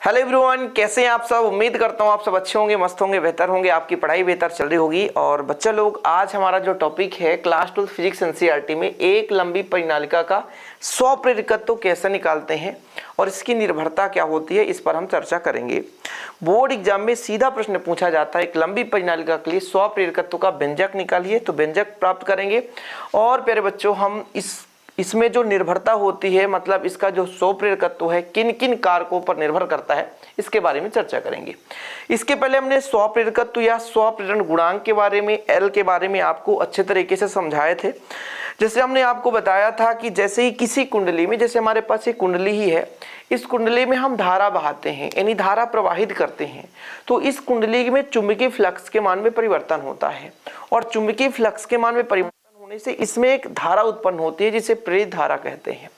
Hello everyone, कैसे हैं आप सब। उम्मीद करता हूं आप सब अच्छे होंगे, मस्त होंगे, बेहतर होंगे, आपकी पढ़ाई बेहतर चल रही होगी। और बच्चा लोग, आज हमारा जो टॉपिक है क्लास 12 फिजिक्स एनसीईआरटी में एक लंबी परिनालिका का स्वप्रेरकत्व कैसे निकालते हैं और इसकी निर्भरता क्या होती है, इस पर हम चर्चा करेंगे। बोर्ड एग्जाम में सीधा प्रश्न पूछा जाता है, एक लंबी परिनालिका के लिए स्वप्रेरकत्व का व्यंजक निकालिए, तो व्यंजक प्राप्त करेंगे। और प्यारे बच्चों, हम इसमें जो निर्भरता होती है, मतलब इसका जो स्वप्रेरकत्व है किन किन कारकों पर निर्भर करता है, इसके बारे में चर्चा करेंगे। इसके पहले हमने स्वप्रेरकत्व या स्वप्रेरण गुणांक के बारे में, एल के बारे में आपको अच्छे तरीके से समझाए थे। जैसे हमने आपको बताया था कि जैसे ही किसी कुंडली में, जैसे हमारे पास एक कुंडली ही है, इस कुंडली में हम धारा बहाते हैं, यानी धारा प्रवाहित करते हैं, तो इस कुंडली में चुंबकीय फ्लक्स के मान में परिवर्तन होता है। और चुंबकीय फ्लक्स के मान में परिवर्तन होने से इसमें एक धारा उत्पन्न होती है जिसे प्रेरित धारा कहते हैं।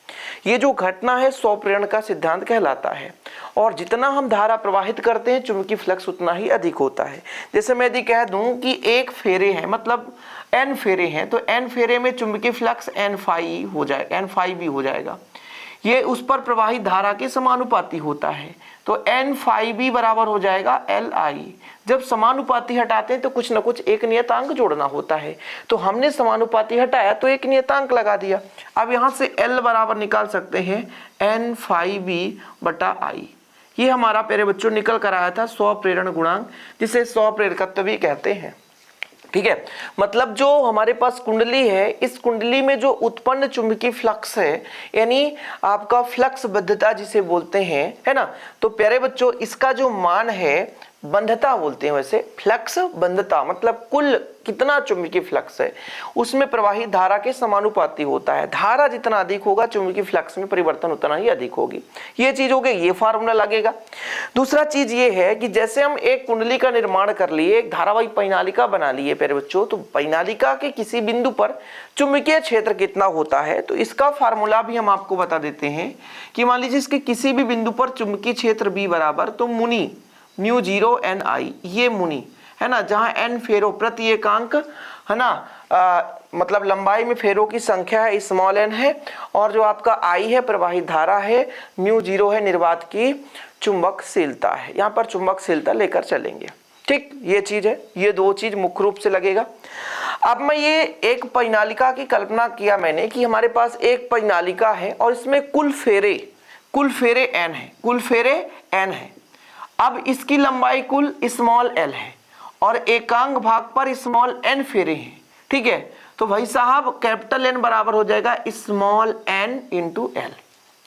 ये जो घटना है स्वप्रेरण का सिद्धांत कहलाता है। और जितना हम धारा प्रवाहित करते हैं चुंबकीय फ्लक्स उतना ही अधिक होता है। जैसे मैं यदि कह दूं कि एक फेरे हैं, मतलब n फेरे हैं, तो n फेरे में चुंबकीय फ्लक्स n फाई हो जाएगा, n फाई भी हो जाएगा। ये उस पर प्रवाहित धारा के समानुपाती होता है, तो n फाई भी बराबर हो जाएगा Li। जब समानुपाती हटाते हैं तो कुछ ना कुछ एक नियतांक जोड़ना होता है, तो हमने समानुपाती हटाया तो एक नियतांक लगा दिया। अब यहाँ से L बराबर निकाल सकते हैं n फाई बी बटा आई। ये हमारा प्यारे बच्चों निकल कर आया था स्वप्रेरण गुणांक, जिसे स्वप्रेरकत्व भी कहते हैं। ठीक है, मतलब जो हमारे पास कुंडली है, इस कुंडली में जो उत्पन्न चुंबकीय फ्लक्स है, यानी आपका फ्लक्स बद्धता जिसे बोलते हैं, है ना, तो प्यारे बच्चों इसका जो मान है, बंधता बोलते हैं वैसे, फ्लक्स बंधता मतलब कुल कितना चुंबकीय फ्लक्स है उसमें प्रवाहित धारा के समानुपाती होता है। धारा जितना अधिक होगा चुंबकीय फ्लक्स में परिवर्तन उतना ही अधिक होगी। ये चीज हो गई, ये फार्मूला लगेगा। दूसरा चीज ये है कि जैसे हम एक कुंडली का निर्माण कर लिए, एक धारावाही परिनालिका बना लिए प्यारे बच्चों, तो परिनालिका के किसी बिंदु पर चुंबकीय क्षेत्र कितना होता है, तो इसका फार्मूला भी हम आपको बता देते हैं कि मान लीजिए इसके किसी भी बिंदु पर चुंबकीय क्षेत्र बी बराबर, तो मुनि म्यू 0 एन आई, ये मुनि है ना, जहां n फेरों प्रति एकांक है ना, मतलब लंबाई में फेरों की संख्या है, स्मॉल n है, और जो आपका I है प्रवाहित धारा है, म्यू 0 है निर्वात की चुंबकशीलता है। यहाँ पर चुंबकशीलता लेकर चलेंगे। ठीक, ये चीज है, ये दो चीज मुख्य रूप से लगेगा। अब मैं ये एक परिनालिका की कल्पना किया मैंने कि हमारे पास एक परिनालिका है और इसमें कुल फेरे n है, कुल फेरे n है। अब इसकी लंबाई कुल स्मॉल l है और एकांक भाग पर स्मॉल n फेरे हैं। ठीक है, तो भाई साहब कैपिटल N बराबर हो जाएगा स्मॉल n इंटू l।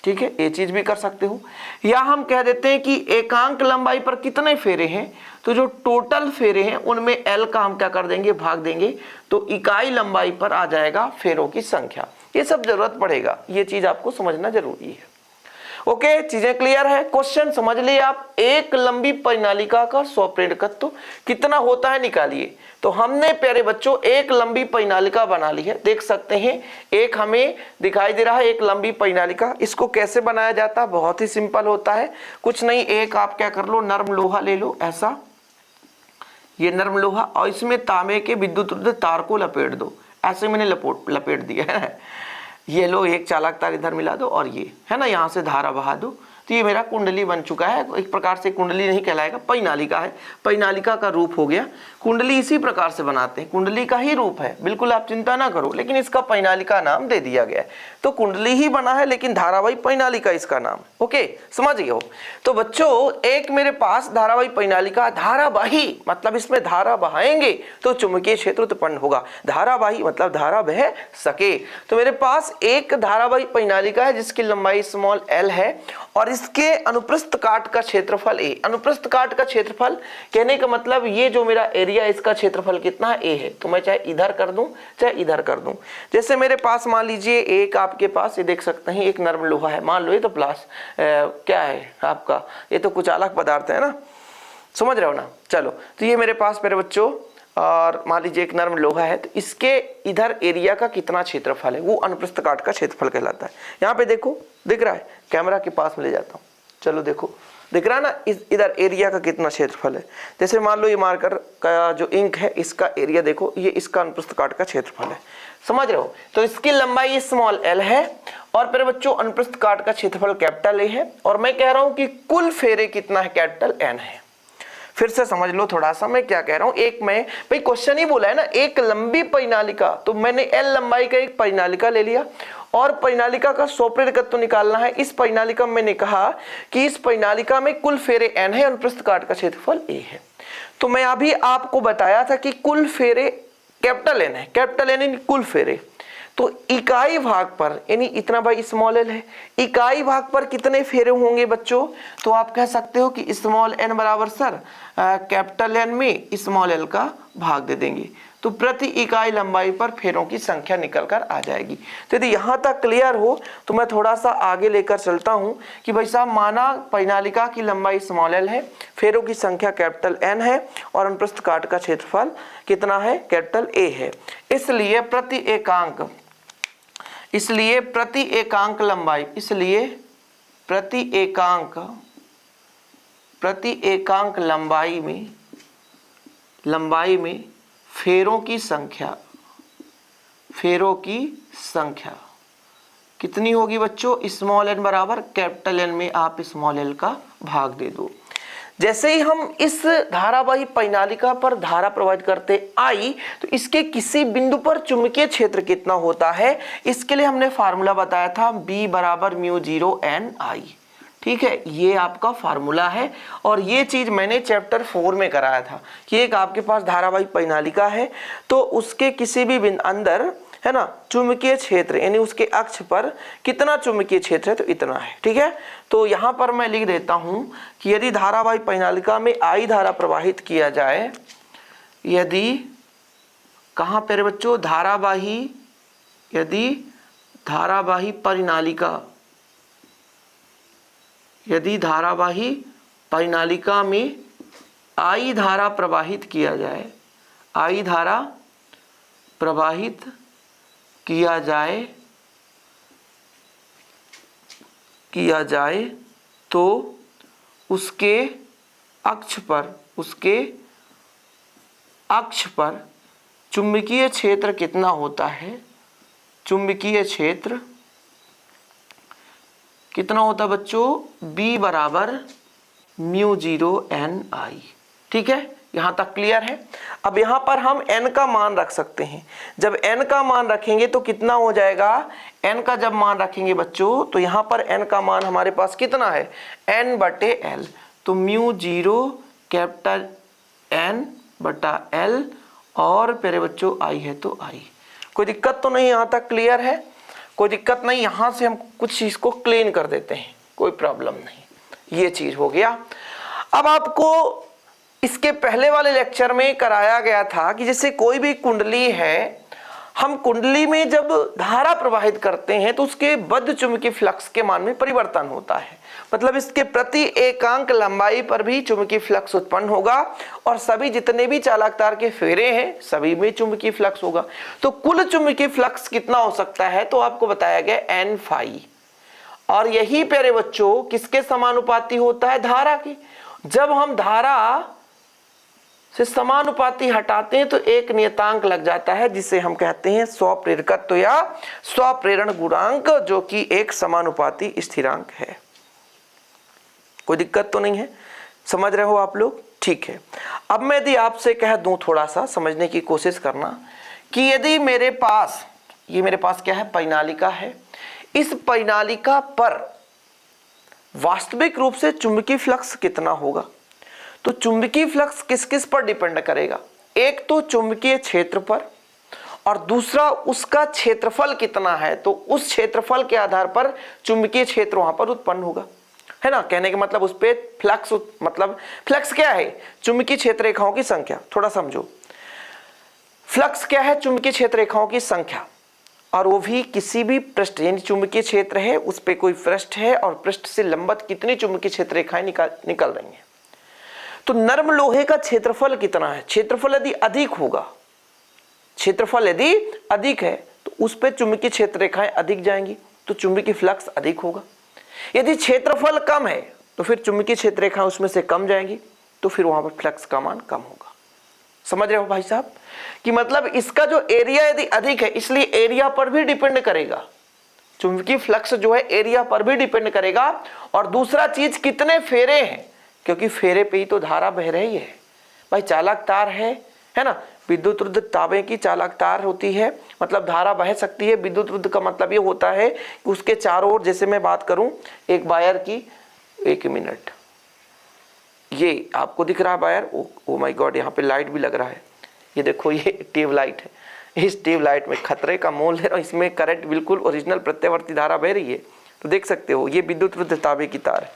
ठीक है, ये चीज भी कर सकते हो, या हम कह देते हैं कि एकांक लंबाई पर कितने फेरे हैं, तो जो टोटल फेरे हैं उनमें l का हम क्या कर देंगे, भाग देंगे, तो इकाई लंबाई पर आ जाएगा फेरों की संख्या। ये सब जरूरत पड़ेगा, ये चीज आपको समझना जरूरी है। ओके, चीजें क्लियर है। क्वेश्चन समझ लिए आप, एक लंबी परिनालिका का स्वप्रेरकत्व कितना होता है निकालिए। तो हमने प्यारे बच्चों एक लंबी परिनालिका बना ली है, देख सकते हैं एक हमें दिखाई दे रहा है, एक लंबी परिनालिका। इसको कैसे बनाया जाता है, बहुत ही सिंपल होता है, कुछ नहीं, एक आप क्या कर लो, नर्म लोहा ले लो, ऐसा ये नर्म लोहा, और इसमें तांबे के विद्युत तार को लपेट दो। ऐसे मैंने लपेट दिया है। ये लो, एक चालक तार इधर मिला दो और ये है ना, यहाँ से धारा बहा दो, तो ये मेरा कुंडली बन चुका है। एक प्रकार से कुंडली नहीं कहलाएगा, परिनालिका है, परिनालिका का रूप हो गया। कुंडली इसी प्रकार से बनाते हैं, कुंडली का ही रूप है, बिल्कुल आप चिंता ना करो, लेकिन इसका परिनालिका नाम दे दिया गया है। तो कुंडली ही बना है लेकिन धारावाही परिनालिका इसका नाम। ओके, समझ गए हो। तो बच्चों एक मेरे पास धारावाही परिनालिका, धारावाही मतलब इसमें धारा बहाएंगे तो चुंबकीय क्षेत्र उत्पन्न होगा। धारावाही मतलब धारा बह सके। तो मेरे पास एक धारावाही परिनालिका है जिसकी लंबाई स्मॉल l है और इसके अनुप्रस्थ काट का क्षेत्रफल a। अनुप्रस्थ काट का क्षेत्रफल कहने का मतलब ये जो मेरा एरिया, इसका क्षेत्रफल कितना है, a है। तो मैं चाहे इधर कर दूं चाहे इधर कर दूं। जैसे मेरे पास मान लीजिए एक आपके पास, ये देख सकते हैं एक नर्म लोहा है, मान लो ये तो क्या है आपका, ये तो कुछ अलग पदार्थ है ना, समझ रहे हो ना। चलो, तो ये मेरे पास मेरे बच्चों, और मान लीजिए एक नर्म लोहा है, तो इसके इधर एरिया का कितना क्षेत्रफल है, वो अनुप्रस्थ काट का क्षेत्रफल कहलाता है। यहाँ पे देखो, दिख रहा है, कैमरा के पास में ले जाता हूँ, चलो देखो, दिख रहा है ना इधर एरिया का कितना क्षेत्रफल है। जैसे मान लो ये मार्कर का जो इंक है इसका एरिया देखो, ये इसका अनुप्रस्थ काट का क्षेत्रफल है, समझ रहे हो। तो इसकी लंबाई स्मॉल l है और फिर बच्चों अनुप्रस्थ काट का क्षेत्रफल कैपिटल A है, और मैं कह रहा हूं कि कुल फेरे कितना है, कैपिटल N है। फिर से समझ लो थोड़ा सा मैं क्या कह रहा हूं। एक में भाई क्वेश्चन ही बोला है ना, एक लंबी परिनालिका, तो मैंने L लंबाई का एक परिनालिका ले लिया और परिनालिका का स्वप्रेरकत्व निकालना है। इस परिनालिका में मैंने कहा कि इस परिनालिका में कुल फेरे n है, अनुप्रस्थ काट का क्षेत्रफल a है। तो मैं अभी आपको बताया था कि कुल फेरे कैपिटल N है, कैपिटल N यानी कुल फेरे। तो इकाई भाग पर यानी इतना भाई स्मॉल l है, इकाई भाग पर कितने फेरे होंगे बच्चों, तो आप कह सकते हो कि स्मॉल n बराबर सर कैपिटल N में स्मॉल l का भाग दे देंगे, तो प्रति इकाई लंबाई पर फेरों की संख्या निकल कर आ जाएगी। तो यदि यहाँ तक क्लियर हो तो मैं थोड़ा सा आगे लेकर चलता हूँ कि भाई साहब माना परिनालिका की लंबाई स्मॉल l है, फेरों की संख्या कैपिटल N है और अनुप्रस्थ काट का क्षेत्रफल कितना है, कैपिटल A है। इसलिए प्रति एकांक लंबाई, इसलिए प्रति एकांक लंबाई में फेरों की संख्या कितनी होगी बच्चों, स्मॉल n बराबर कैपिटल N में आप स्मॉल l का भाग दे दो। जैसे ही हम इस धारावाही परिनालिका पर धारा प्रवाहित करते आई, तो इसके किसी बिंदु पर चुंबकीय क्षेत्र कितना होता है, इसके लिए हमने फार्मूला बताया था B बराबर μ0 n I। ठीक है, ये आपका फार्मूला है और ये चीज मैंने चैप्टर 4 में कराया था कि एक आपके पास धारावाही परिनालिका है तो उसके किसी भी बिंदु अंदर है ना चुंबकीय क्षेत्र यानी उसके अक्ष पर कितना चुंबकीय क्षेत्र है, तो इतना है। ठीक है, तो यहाँ पर मैं लिख देता हूं कि यदि धारावाही परिनालिका में I धारा प्रवाहित किया जाए, यदि कहाँ पर बच्चों, यदि धारावाही परिनालिका में I धारा प्रवाहित किया जाए तो उसके अक्ष पर चुंबकीय क्षेत्र कितना होता है, चुंबकीय क्षेत्र कितना होता है बच्चों, B बराबर μ0 n I। ठीक है, यहां तक क्लियर है। अब यहां पर हम n का मान रख सकते हैं। जब n का मान रखेंगे तो कितना हो जाएगा, n का जब मान रखेंगे बच्चों तो यहां पर n का मान हमारे पास कितना है, n बटे l, तो μ0 कैपिटल N बटा l और प्यारे बच्चों I है तो I। कोई दिक्कत तो नहीं, यहां तक क्लियर है, कोई दिक्कत नहीं। यहां से हम कुछ चीज को क्लीन कर देते हैं, कोई प्रॉब्लम नहीं, ये चीज हो गया। अब आपको इसके पहले वाले लेक्चर में कराया गया था कि जैसे कोई भी कुंडली है, हम कुंडली में जब धारा प्रवाहित करते हैं तो उसके बद्ध चुंबकीय फ्लक्स के मान में परिवर्तन होता है, मतलब इसके प्रति एकांक लंबाई पर भी चुंबकीय फ्लक्स उत्पन्न होगा और सभी जितने भी चालक तार के फेरे हैं सभी में चुंबकीय फ्लक्स होगा। तो कुल चुंबकीय फ्लक्स कितना हो सकता है, तो आपको बताया गया n फाई, और यही प्यारे बच्चों किसके समानुपाती होता है, धारा की। जब हम धारा से समानुपाती हटाते हैं तो एक नियतांक लग जाता है जिसे हम कहते हैं स्वप्रेरकत्व या स्वप्रेरण गुणांक, जो कि एक समानुपाती स्थिरांक है। कोई दिक्कत तो नहीं है, समझ रहे हो आप लोग, ठीक है। अब मैं यदि आपसे कह दूं, थोड़ा सा समझने की कोशिश करना कि यदि मेरे पास क्या है, परिनालिका है, इस परिनालिका पर वास्तविक रूप से चुंबकीय फ्लक्स कितना होगा, तो चुंबकीय फ्लक्स किस किस पर डिपेंड करेगा, एक तो चुंबकीय क्षेत्र पर और दूसरा उसका क्षेत्रफल कितना है, तो उस क्षेत्रफल के आधार पर चुंबकीय क्षेत्र वहां पर उत्पन्न होगा, है ना। कहने का मतलब उस पे फ्लक्स, मतलब फ्लक्स क्या है, चुंबकीय क्षेत्र रेखाओं की संख्या। थोड़ा समझो, फ्लक्स क्या है, चुंबकीय क्षेत्र रेखाओं की संख्या, और वो भी किसी भी पृष्ठ, यानी चुंबकीय क्षेत्र है उस पे कोई पृष्ठ है और पृष्ठ से लंबवत कितनी चुंबकीय क्षेत्र रेखाएं निकल रही हैं। तो नर्म लोहे का क्षेत्रफल कितना है, क्षेत्रफल यदि अधिक है तो उस पे चुंबकीय क्षेत्र रेखाएं अधिक जाएंगी, तो चुंबकीय फ्लक्स अधिक होगा। यदि क्षेत्रफल कम है तो फिर चुंबकीय क्षेत्र रेखा उसमें से कम जाएंगी, तो फिर वहां पर फ्लक्स का मान कम होगा। समझ रहे हो भाई साहब कि मतलब इसका जो एरिया यदि अधिक है, इसलिए एरिया पर भी डिपेंड करेगा, चुंबकीय फ्लक्स जो है एरिया पर भी डिपेंड करेगा। और दूसरा चीज कितने फेरे हैं, क्योंकि फेरे पे ही तो धारा बह रही है भाई। चालक तार है ना, विद्युत रुद्ध तांबे की चालक तार होती है, मतलब धारा बह सकती है। विद्युत रुद्ध का मतलब ये होता है कि उसके चारों ओर, जैसे मैं बात करूं एक वायर की, एक मिनट, ये आपको दिख रहा है वायर, ओ माय गॉड, यहाँ पे लाइट भी लग रहा है, ये देखो ये ट्यूब लाइट है। इस ट्यूब लाइट में खतरे का मोल ले रहा हूं, इसमें करंट बिल्कुल ओरिजिनल प्रत्यावर्ती धारा बह रही है, तो देख सकते हो ये विद्युत रुद्ध तांबे की तार है,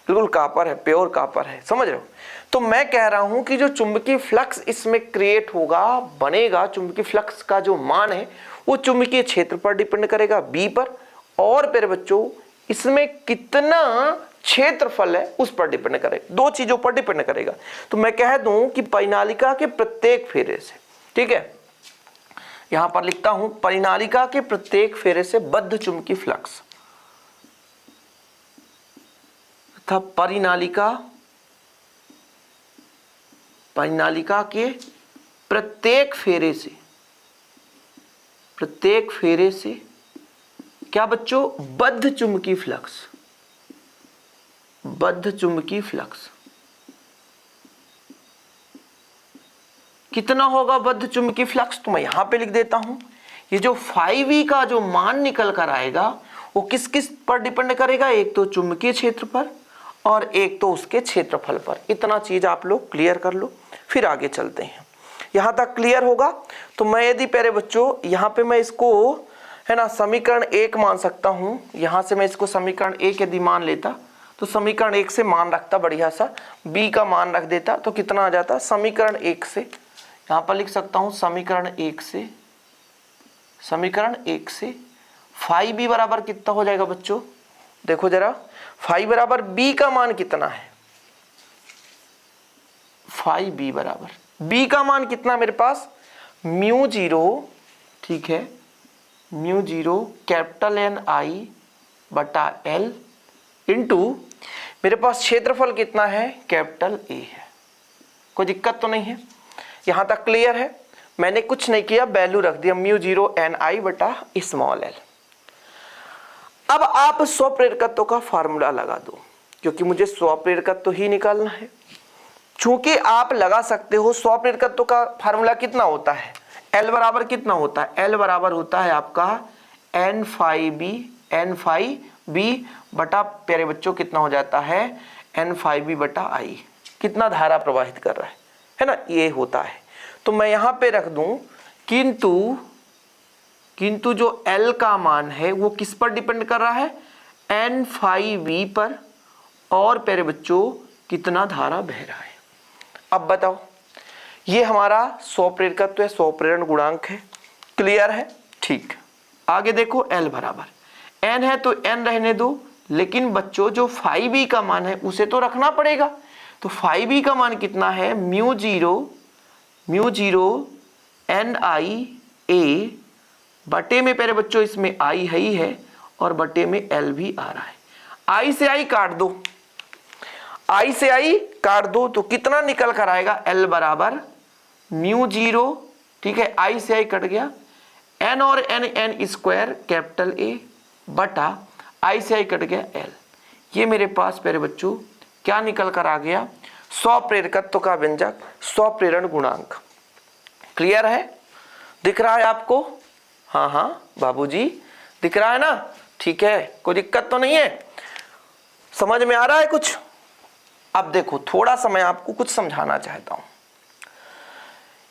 बिल्कुल कापर है, प्योर कापर है। समझ रहे हो? तो मैं कह रहा हूं कि जो चुंबकीय फ्लक्स इसमें क्रिएट होगा, बनेगा, चुंबकीय फ्लक्स का जो मान है वो चुंबकीय क्षेत्र पर डिपेंड करेगा, बी पर, और फिर बच्चों इसमें कितना क्षेत्रफल है उस पर डिपेंड करेगा, दो चीजों पर डिपेंड करेगा। तो मैं कह दूं कि परिनालिका के प्रत्येक फेरे से, ठीक है, यहां पर लिखता हूं, परिनालिका के प्रत्येक फेरे से बद्ध चुंबकीय फ्लक्स था परिनालिका के प्रत्येक फेरे से क्या बच्चों, बद्ध चुंबकीय फ्लक्स कितना होगा बद्ध चुंबकीय फ्लक्स, तो मैं यहां पे लिख देता हूं। ये जो 5e का जो मान निकल कर आएगा वो किस किस पर डिपेंड करेगा, एक तो चुंबकीय क्षेत्र पर और एक तो उसके क्षेत्रफल पर। इतना चीज आप लोग क्लियर कर लो, फिर आगे चलते हैं। यहां तक क्लियर होगा? तो मैं यदि प्यारे बच्चों यहां पे मैं इसको है ना समीकरण 1 मान सकता हूं, यहां से मैं इसको समीकरण 1 यदि मान लेता तो समीकरण 1 से मान रखता बढ़िया सा, b का मान रख देता तो कितना आ जाता, समीकरण 1 से यहां पर लिख सकता हूं, समीकरण 1 से 5b बराबर कितना हो जाएगा बच्चों, देखो जरा 5 बराबर b का मान कितना है, 5b बराबर b का मान कितना मेरे पास, म्यू 0, ठीक है, म्यू 0 कैपिटल N I बटा L इंटू मेरे पास क्षेत्रफल कितना है, कैपिटल A है। कोई दिक्कत तो नहीं है? यहां तक क्लियर है? मैंने कुछ नहीं किया, वैल्यू रख दिया म्यू 0 N I बटा स्मॉल l। अब आप स्वप्रेरकत्व का फार्मूला लगा दो, क्योंकि मुझे स्वप्रेरकत्व ही निकालना है। चूंकि आप लगा सकते हो, स्वप्रेरकत्व का फार्मूला कितना होता है, L बराबर कितना होता है, L बराबर होता है आपका N5B बटा प्यारे बच्चों कितना हो जाता है, N5B बटा I, कितना धारा प्रवाहित कर रहा है ना, ये होता है। तो मैं यहां पे रख दूं किंतु जो L का मान है वो किस पर डिपेंड कर रहा है, N5B पर, और प्यारे बच्चों कितना धारा बह रहा है। अब बताओ, ये हमारा स्वप्रेरकत्व है, स्वप्रेरण गुणांक है, क्लियर है? ठीक, आगे देखो L बराबर N है तो N रहने दो, लेकिन बच्चों जो 5B का मान है उसे तो रखना पड़ेगा। तो 5B का मान कितना है, म्यू 0 NIA बटे में प्यारे बच्चों इसमें I है ही है, और बटे में L भी आ रहा है। I से I काट दो तो कितना निकल कर आएगा, L बराबर म्यू 0, ठीक है, I से I कट गया, N और N स्क्वायर कैपिटल A बटा I से I कट गया L। ये मेरे पास प्यारे बच्चों क्या निकल कर आ गया, स्वप्रेरकत्व का व्यंजक, स्वप्रेरण गुणांक। क्लियर है? दिख रहा है आपको? हाँ बाबूजी दिख रहा है ना? ठीक है, कोई दिक्कत तो नहीं है? समझ में आ रहा है कुछ? अब देखो, थोड़ा सा मैं आपको कुछ समझाना चाहता हूं।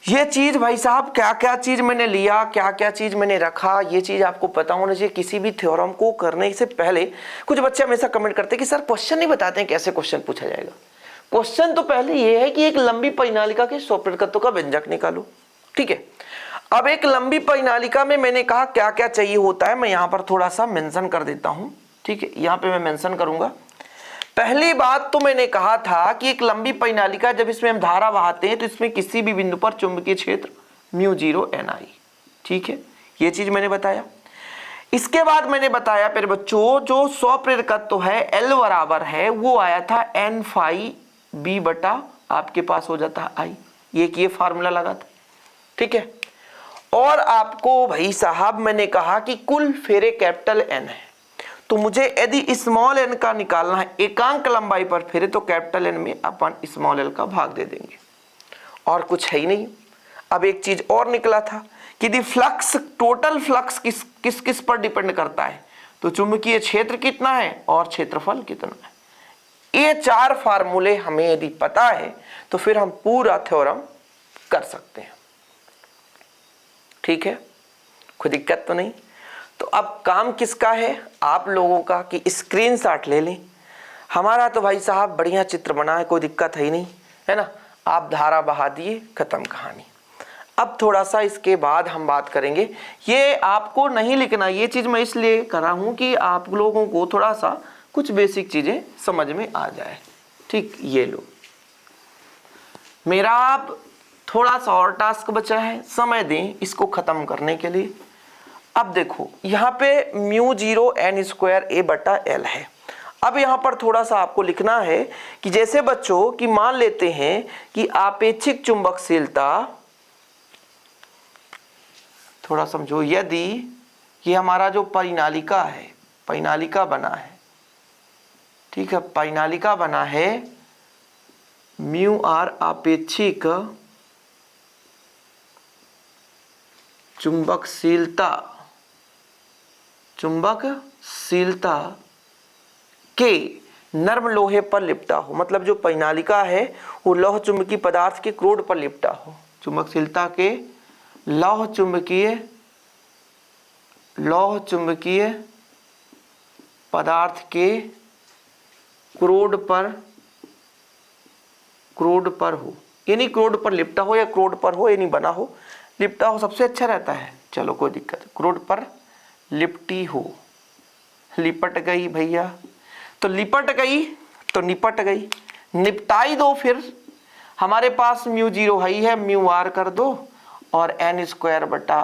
ये चीज भाई साहब, क्या क्या चीज मैंने लिया, क्या क्या चीज मैंने रखा, ये चीज आपको पता होना चाहिए। किसी भी थ्योरम को करने से पहले कुछ बच्चे हमेशा कमेंट करते हैं कि सर क्वेश्चन नहीं बताते हैं, कैसे क्वेश्चन पूछा जाएगा। क्वेश्चन तो पहले ये है कि एक लंबी परिनालिका के स्वप्रेरकत्व का व्यंजक निकालो, ठीक है। अब एक लंबी परिनालिका में मैंने कहा क्या क्या चाहिए होता है, मैं यहां पर थोड़ा सा मेंशन कर देता हूं, ठीक है, यहां पे मैं मेंशन करूंगा। पहली बात तो मैंने कहा था कि एक लंबी परिनालिका जब इसमें हम धारा बहाते हैं तो इसमें किसी भी बिंदु पर चुंबकीय क्षेत्र म्यू 0 NI, ठीक है, ये चीज मैंने बताया। इसके बाद मैंने बताया फिर बच्चों जो स्वप्रेरकत्व है L बराबर है वो आया था N फाई B बटा आपके पास हो जाता है I, ये फार्मूला लगा था, ठीक है। और आपको भाई साहब मैंने कहा कि कुल फेरे कैपिटल N है, तो मुझे यदि स्मॉल n का निकालना है एकांक लंबाई पर फेरे तो कैपिटल N में अपन स्मॉल l का भाग दे देंगे, और कुछ है ही नहीं। अब एक चीज और निकला था कि यदि फ्लक्स, टोटल फ्लक्स किस किस पर डिपेंड करता है, तो चुंबकीय क्षेत्र कितना है और क्षेत्रफल कितना है। ये 4 फार्मूले हमें यदि पता है तो फिर हम पूरा थ्योरम कर सकते हैं, ठीक है, कोई दिक्कत तो नहीं। तो अब काम किसका है, आप लोगों का, कि स्क्रीनशॉट ले लें। हमारा तो भाई साहब बढ़िया चित्र बना है, कोई दिक्कत है ही नहीं, है ना। आप धारा बहा दिए, खत्म कहानी। अब थोड़ा सा इसके बाद हम बात करेंगे, ये आपको नहीं लिखना, ये चीज मैं इसलिए कर रहा हूं कि आप लोगों को थोड़ा सा कुछ बेसिक चीजें समझ में आ जाए, ठीक। ये लो, मेरा आप थोड़ा सा और टास्क बचा है, समय दें इसको खत्म करने के लिए। अब देखो यहाँ पे μ0 n स्क्वायर a बटा l है। अब यहाँ पर थोड़ा सा आपको लिखना है कि जैसे बच्चों कि मान लेते हैं कि आपेक्षिक चुंबकशीलता, थोड़ा समझो, यदि ये हमारा जो परिनालिका है, परिनालिका बना है, ठीक है, परिनालिका बना है μr आपेक्षिक चुंबकशीलता के नर्म लोहे पर लिपटा हो, मतलब जो परिनालिका है वो लौह चुंबकीय पदार्थ के क्रोड पर लिपटा हो, चुंबकशीलता के लौह चुंबकीय पदार्थ के क्रोड पर हो, यानी क्रोड पर लिपटा हो या क्रोड पर हो, यानी बना हो, लिपटा हो सबसे अच्छा रहता है, चलो कोई दिक्कत, क्रोड पर लिपटी हो, लिपट गई भैया, तो लिपट गई तो निपट गई, निपटाई दो, फिर हमारे पास μ0 है ही है, μr कर दो और n स्क्वायर बटा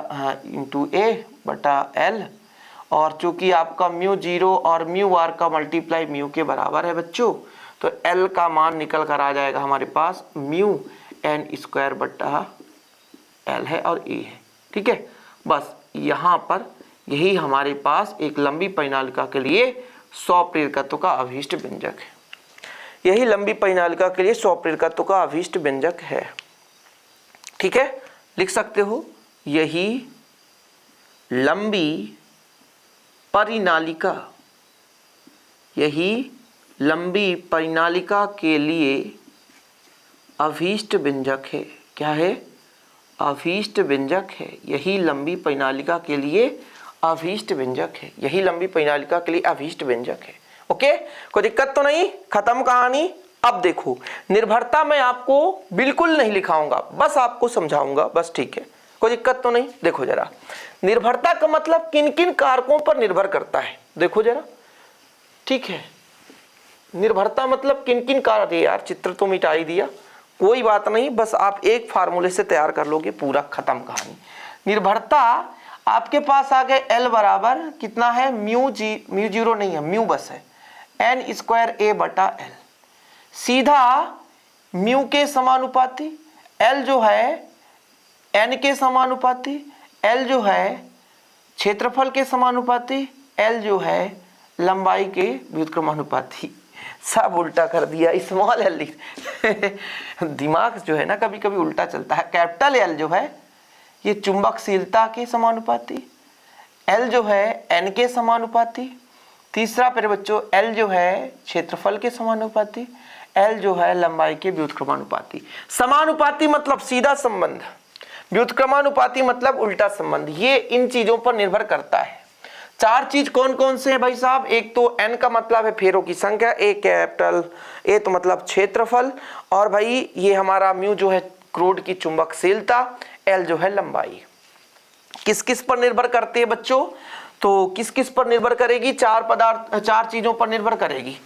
इंटू a बटा l, और चूंकि आपका μ0 और μr का मल्टीप्लाई μ के बराबर है बच्चों, तो l का मान निकल कर आ जाएगा हमारे पास μ n स्क्वायर बटा l है और a है, ठीक है। बस यहाँ पर यही हमारे पास एक लंबी परिनालिका के लिए स्वप्रेरकत्व का अभीष्ट व्यंजक है, यही लंबी परिनालिका के लिए स्वप्रेरकत्व का अभीष्ट व्यंजक है, ठीक है, लिख सकते हो। यही लंबी परिनालिका, यही लंबी परिनालिका के लिए अभीष्ट व्यंजक है, क्या है, अभीष्ट व्यंजक है, यही लंबी परिनालिका के लिए अभीष्ट व्यंजक है, यही लंबी परिनालिका के लिए अभीष्ट व्यंजक है, ओके, कोई दिक्कत तो नहीं, खत्म कहानी। अब देखो निर्भरता मैं आपको बिल्कुल नहीं लिखाऊंगा, बस आपको समझाऊंगा, बस, ठीक है, कोई दिक्कत तो नहीं। देखो जरा, निर्भरता का मतलब किन किन कारकों पर निर्भर करता है, देखो जरा, ठीक है, निर्भरता मतलब किन किन कारक, यार चित्र तो मिटा ही दिया, कोई बात नहीं, बस आप एक फार्मूले से तैयार कर लोगे, पूरा खत्म कहानी। निर्भरता आपके पास आ गए L बराबर कितना है, μ0 नहीं है, म्यू बस है, n स्क्वायर a बटा l, सीधा म्यू के समानुपाती, L जो है n के समानुपाती, L जो है क्षेत्रफल के समानुपाती, L जो है लंबाई के व्युत्क्रमानुपाती, सब उल्टा कर दिया, स्मॉल l दिमाग जो है ना कभी कभी उल्टा चलता है। कैपिटल L जो है ये चुंबकशीलता के समानुपाती, L जो है n के समानुपाती, तीसरा फिर बच्चों L जो है क्षेत्रफल के समानुपाती, L जो है लंबाई के व्युत्क्रमानुपाती। समानुपाती मतलब सीधा संबंध, व्युत्क्रमानुपाती मतलब उल्टा संबंध, ये इन चीजों पर निर्भर करता है। 4 चीज कौन कौन से हैं भाई साहब, एक तो n का मतलब है फेरों की संख्या, A कैपिटल A तो मतलब क्षेत्रफल, और भाई ये हमारा म्यू जो है क्रोड की चुंबकशीलता, L जो है लंबाई। किस किस पर निर्भर करते हैं बच्चों, तो किस किस पर निर्भर करेगी, 4 चीजों पर निर्भर करेगी।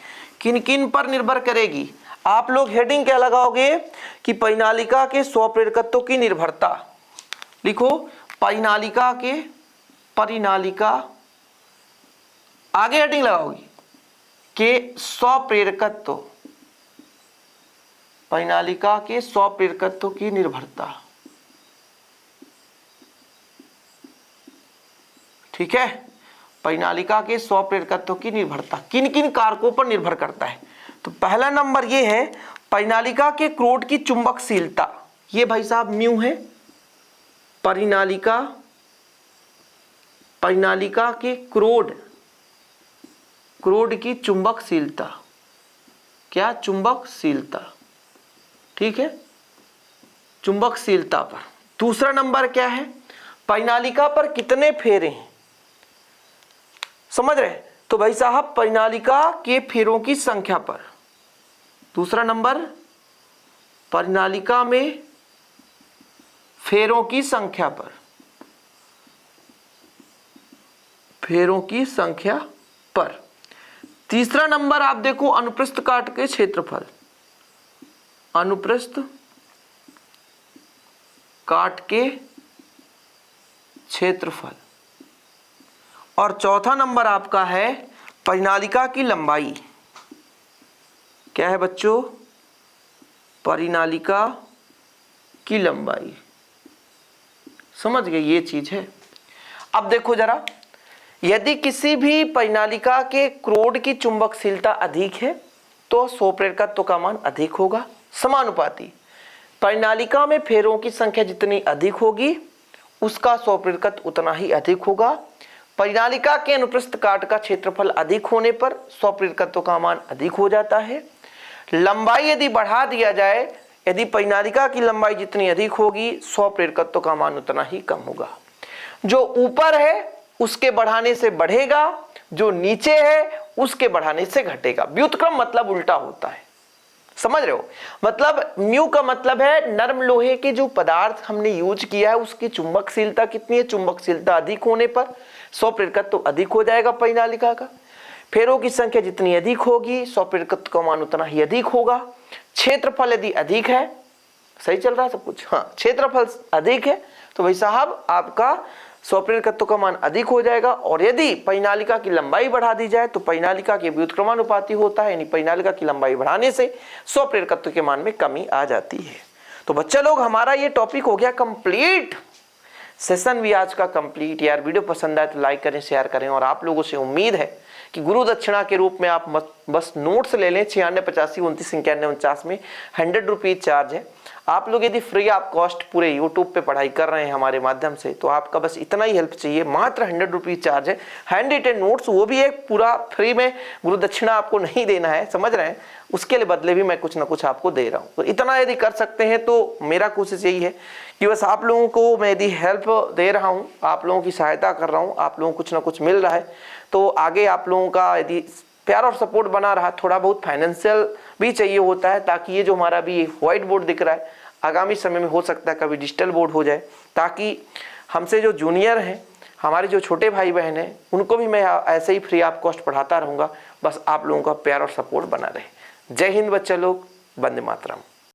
किन किन पर निर्भर करेगी, आप लोग हेडिंग क्या लगाओगे कि परिनालिका के स्वप्रेरकत्व की निर्भरता, लिखो परिनालिका आगे हेडिंग लगाओगी कि स्वप्रेरकत्व, परिनालिका के स्वप्रेरकत्व की निर्भरता। ठीक है, परिनालिका के स्वप्रेरकत्व की निर्भरता किन किन कारकों पर निर्भर करता है। तो पहला नंबर ये है परिनालिका के क्रोड की चुंबकशीलता, ये भाई साहब म्यू है। परिनालिका के क्रोड की चुंबकशीलता, क्या चुंबकशीलता, ठीक है, चुंबकशीलता पर। दूसरा नंबर क्या है, परिनालिका पर कितने फेरे हैं, समझ रहे। तो भाई साहब परिनालिका के फेरों की संख्या पर। दूसरा नंबर परिनालिका में फेरों की संख्या पर, फेरों की संख्या पर। तीसरा नंबर आप देखो अनुप्रस्थ काट के क्षेत्रफल, अनुप्रस्थ काट के क्षेत्रफल। और चौथा नंबर आपका है परिनालिका की लंबाई। क्या है बच्चों, परिनालिका की लंबाई। समझ गए, ये चीज है। अब देखो जरा, यदि किसी भी परिनालिका के क्रोड की चुंबकशीलता अधिक है तो स्वप्रेरकत्व का मान अधिक होगा, समानुपाती। परिनालिका में फेरों की संख्या जितनी अधिक होगी उसका स्वप्रेरकत्व उतना ही अधिक होगा। परिनालिका के अनुप्रस्थ काट का क्षेत्रफल अधिक होने पर स्वप्रेरकत्व का मान अधिक हो जाता है। लंबाई यदि बढ़ा दिया जाए, यदि परिनालिका की लंबाई जितनी अधिक होगी स्वप्रेरकत्व का मान उतना ही कम होगा। जो ऊपर है उसके बढ़ाने से बढ़ेगा, जो नीचे है उसके बढ़ाने से घटेगा। व्युत्क्रम मतलब उल्टा होता है, समझ रहे हो। मतलब म्यू का मतलब है नरम लोहे के जो पदार्थ हमने यूज किया है उसकी चुंबकशीलता कितनी है, चुंबकशीलता अधिक होने पर स्वप्रेरकत्व अधिक हो जाएगा परिनालिका का। फेरों की संख्या जितनी अधिक होगी स्वप्रेरकत्व का मान उतना ही अधिक होगा। क्षेत्रफल यदि अधिक है, सही चल रहा है सब कुछ, हाँ, क्षेत्रफल अधिक है तो भाई साहब आपका स्वप्रेरकत्व का मान अधिक हो जाएगा। और यदि परिनालिका की लंबाई बढ़ा दी जाए तो परिनालिका के व्युत्क्रमानुपाती होता है, यानी परिनालिका की लंबाई बढ़ाने से स्वप्रेरकत्व के मान में कमी आ जाती है। तो बच्चा लोग हमारा ये टॉपिक हो गया कंप्लीट, सेशन भी आज का कंप्लीट। यार वीडियो पसंद आए तो लाइक करें, शेयर करें। और आप लोगों से उम्मीद है कि गुरु दक्षिणा के रूप में आप बस नोट्स ले लें। 968529 में 100 रुपीज चार्ज है। आप लोग यदि फ्री ऑफ कॉस्ट पूरे यूट्यूब पे पढ़ाई कर रहे हैं हमारे माध्यम से तो आपका बस इतना ही हेल्प चाहिए, मात्र 100 रुपीज चार्ज है। हैंड रिटेन नोट्स, वो भी एक पूरा फ्री में, गुरु दक्षिणा आपको नहीं देना है, समझ रहे हैं, उसके लिए बदले भी मैं कुछ ना कुछ आपको दे रहा हूँ। तो इतना यदि कर सकते हैं तो मेरा कोशिश यही है कि बस आप लोगों को मैं यदि हेल्प दे रहा हूँ, आप लोगों की सहायता कर रहा हूँ, आप लोगों को कुछ ना कुछ मिल रहा है तो आगे आप लोगों का यदि प्यार और सपोर्ट बना रहा, थोड़ा बहुत फाइनेंशियल भी चाहिए होता है ताकि ये जो हमारा भी व्हाइट बोर्ड दिख रहा है आगामी समय में हो सकता है कभी डिजिटल बोर्ड हो जाए, ताकि हमसे जो जूनियर हैं, हमारे जो छोटे भाई बहन हैं, उनको भी मैं ऐसे ही फ्री ऑफ कॉस्ट पढ़ाता रहूँगा। बस आप लोगों का प्यार और सपोर्ट बना रहे। जय हिंद बच्चा लोग, वंदे मातरम।